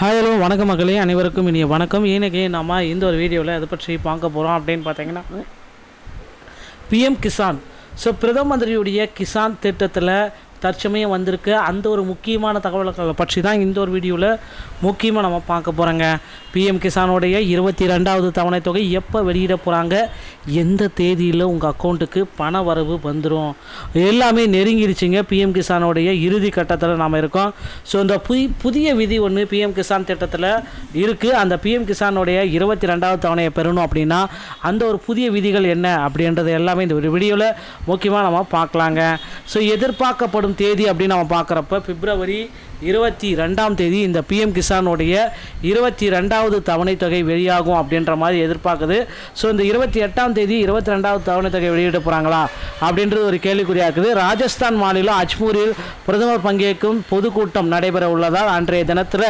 Hello வணக்கம் மக்களே, அனைவருக்கும் இனிய வணக்கம். இன்னைக்கு நம்ம இந்த ஒரு வீடியோவில் எதை பற்றி பார்க்க போகிறோம் அப்படின்னு பார்த்தீங்கன்னா, பிஎம் கிசான். ஸோ பிரதம மந்திரியுடைய கிசான் திட்டத்தில் தற்சமயம் வந்திருக்கு அந்த ஒரு முக்கியமான தகவல்களை பற்றி தான் இந்த ஒரு வீடியோவில் முக்கியமாக நம்ம பார்க்க போகிறோங்க. பிஎம் கிசானுடைய 22வது தவணை தொகை எப்போ வெளியிட போகிறாங்க, எந்த தேதியில் உங்கள் அக்கௌண்ட்டுக்கு பண வரவு வந்துடும், எல்லாமே நெருங்கிடுச்சிங்க. பிஎம் கிசானுடைய இறுதி கட்டத்தில் நாம் இருக்கோம். ஸோ இந்த புதிய விதி ஒன்று பிஎம் கிசான் திட்டத்தில் இருக்குது. அந்த பிஎம் கிசானுடைய 22வது தவணையை பெறணும் அப்படின்னா அந்த ஒரு புதிய விதிகள் என்ன அப்படின்றது எல்லாமே இந்த ஒரு வீடியோவில் முக்கியமாக நம்ம பார்க்கலாங்க. ஸோ எதிர்பார்க்கப்படும் தேதி அப்படின்னு நம்ம பார்க்குறப்ப பிப்ரவரி 22ஆம் தேதி இந்த பிஎம் கிசானுடைய 22வது தவணை தொகை வெளியாகும் அப்படின்ற மாதிரி எதிர்பார்க்குது. ஸோ இந்த 28ஆம் தேதி 22வது தவணை தொகை வெளியிட போகிறாங்களா அப்படின்றது ஒரு கேள்விக்குறியாக இருக்குது. ராஜஸ்தான் மாநிலம் அஜ்மூரில் பிரதமர் பங்கேற்கும் பொதுக்கூட்டம் நடைபெற உள்ளதால் அன்றைய தினத்தில்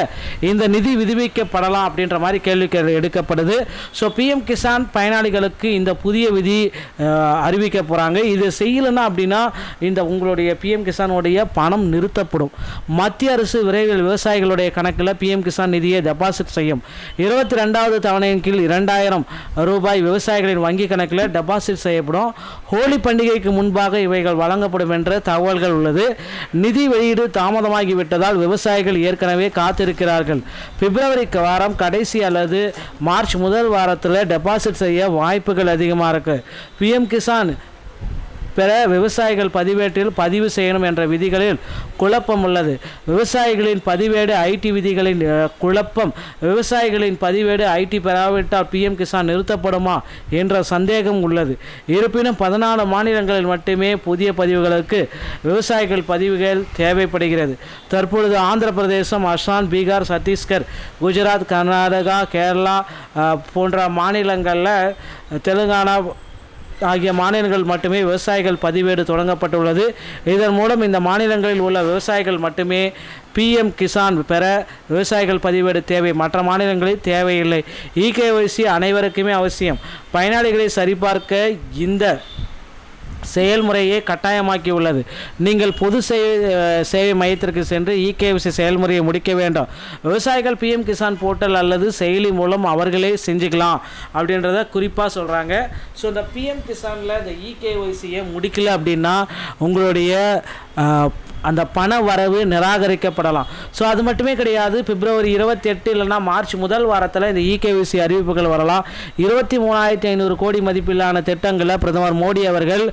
இந்த நிதி விடுவிக்கப்படலாம் அப்படின்ற மாதிரி கேள்வி எடுக்கப்படுது. ஸோ பிஎம் கிசான் பயனாளிகளுக்கு இந்த புதிய விதி அறிவிக்க போகிறாங்க. இது செய்யலைன்னா அப்படின்னா இந்த உங்களுடைய பிஎம் கிசானுடைய பணம் நிறுத்தப்படும். மத்திய அரசு விரைவில் விவசாயிகளுடைய கணக்கில் பிஎம் கிசான் நிதியை டெபாசிட் செய்யும். 22வது தவணையின் கீழ் 2000 ரூபாய் விவசாயிகளின் வங்கி கணக்கில் டெபாசிட் செய்யப்படும். ஹோலி பண்டிகைக்கு முன்பாக இவைகள் வழங்கப்படும் என்ற தகவல்கள் உள்ளது. நிதி வெளியீடு தாமதமாகிவிட்டதால் விவசாயிகள் ஏற்கனவே காத்திருக்கிறார்கள். பிப்ரவரி வாரம் கடைசி அல்லது மார்ச் முதல் வாரத்தில் டெபாசிட் செய்ய வாய்ப்புகள் அதிகமாக இருக்குது. பிஎம் கிசான் பெற விவசாயிகள் பதிவேட்டில் பதிவு செய்யணும் என்ற விதிகளில் குழப்பம் உள்ளது. விவசாயிகளின் பதிவேடு ஐடி விதிகளின் குழப்பம். விவசாயிகளின் பதிவேடு ஐடி பெறாவிட்டால் பிஎம் கிசான் நிறுத்தப்படுமா என்ற சந்தேகம் உள்ளது. இருப்பினும் 14 மாநிலங்களில் மட்டுமே புதிய பதிவுகளுக்கு விவசாயிகள் பதிவுகள் தேவைப்படுகிறது. தற்பொழுது ஆந்திர பிரதேசம், அஸ்ஸாம், பீகார், சத்தீஸ்கர், குஜராத், கர்நாடகா, கேரளா போன்ற மாநிலங்களில், தெலுங்கானா ஆகிய மாநிலங்கள் மட்டுமே விவசாயிகள் பதிவேடு தொடங்கப்பட்டுள்ளது. இதன் மூலம் இந்த மாநிலங்களில் உள்ள விவசாயிகள் மட்டுமே பிஎம் கிசான் பெற விவசாயிகள் பதிவேடு தேவை, மற்ற மாநிலங்களில் தேவையில்லை. இகேஒய்சி அனைவருக்குமே அவசியம். பயனாளிகளை சரிபார்க்க இந்த செயல்முறையை கட்டாயமாக்கி உள்ளது. நீங்கள் பொது சேவை மையத்திற்கு சென்று இகேஒய்சி செயல்முறையை முடிக்க வேண்டும். விவசாயிகள் பிஎம் கிசான் போர்ட்டல் அல்லது செயலி மூலம் அவர்களே செஞ்சுக்கலாம் அப்படின்றத குறிப்பாக சொல்கிறாங்க. ஸோ இந்த பிஎம் கிசானில் இந்த இகேஒய்சியை முடிக்கல அப்படின்னா உங்களுடைய அந்த பண வரவு நிராகரிக்கப்படலாம். ஸோ அது மட்டுமே கிடையாது, பிப்ரவரி 28 இல்லைனா மார்ச் முதல் வாரத்தில் இந்த இகேஒய்சி அறிவிப்புகள் வரலாம். 23,500 கோடி மதிப்பிலான திட்டங்களை பிரதமர் மோடி அவர்கள்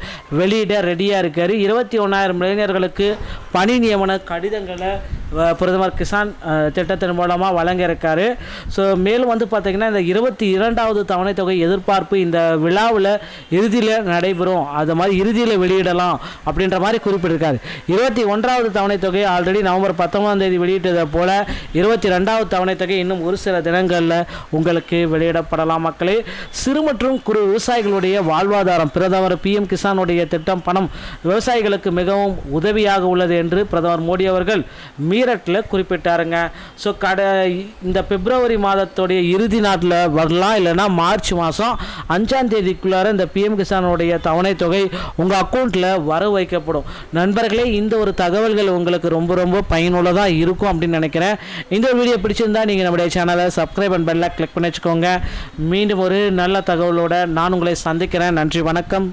வெளியிட ரெடியாக இருக்கார். 21,000 இளைஞர்களுக்கு பணி நியமன கடிதங்களை பிரதமர் கிசான் திட்டத்தின் மூலமாக வழங்க இருக்காரு. ஸோ மேலும் பார்த்திங்கன்னா இந்த 22வது தவணை தொகை எதிர்பார்ப்பு இந்த விழாவில் இறுதியில் நடைபெறும், அது மாதிரி இறுதியில் வெளியிடலாம் அப்படின்ற மாதிரி குறிப்பிட்டிருக்காரு. 21வது தவணை தொகை ஆல்ரெடி நவம்பர் 19ஆம் தேதி வெளியிட்டதை போல 22வது தவணை தொகை இன்னும் ஒரு சில தினங்களில் உங்களுக்கு வெளியிடப்படலாம். மக்களே, சிறு மற்றும் குறு விவசாயிகளுடைய வாழ்வாதாரம் பிரதமர் பிஎம் கிசானுடைய திட்டம் பணம் விவசாயிகளுக்கு மிகவும் உதவியாக உள்ளது என்று பிரதமர் மோடி அவர்கள் மீரட்டில் குறிப்பிட்டாருங்க. ஸோ இந்த பிப்ரவரி மாதத்துடைய இறுதி நாட்டில் வரலாம், இல்லைனா மார்ச் மாதம் 5ஆம் தேதிக்குள்ளார இந்த பிஎம் கிசானுடைய தவணை தொகை உங்கள் அக்கௌண்ட்டில் வர வைக்கப்படும். நண்பர்களே, இந்த ஒரு தகவல்கள் உங்களுக்கு ரொம்ப ரொம்ப பயனுள்ளதாக இருக்கும் அப்படின்னு நினைக்கிறேன். இந்த வீடியோ பிடிச்சிருந்தா நீங்கள் நம்முடைய சேனலை சப்ஸ்கிரைப் அண்ட் பெல்லை கிளிக் பண்ணி வச்சுக்கோங்க. மீண்டும் ஒரு நல்ல தகவலோடு நான் உங்களை சந்திக்கிறேன். நன்றி, வணக்கம்.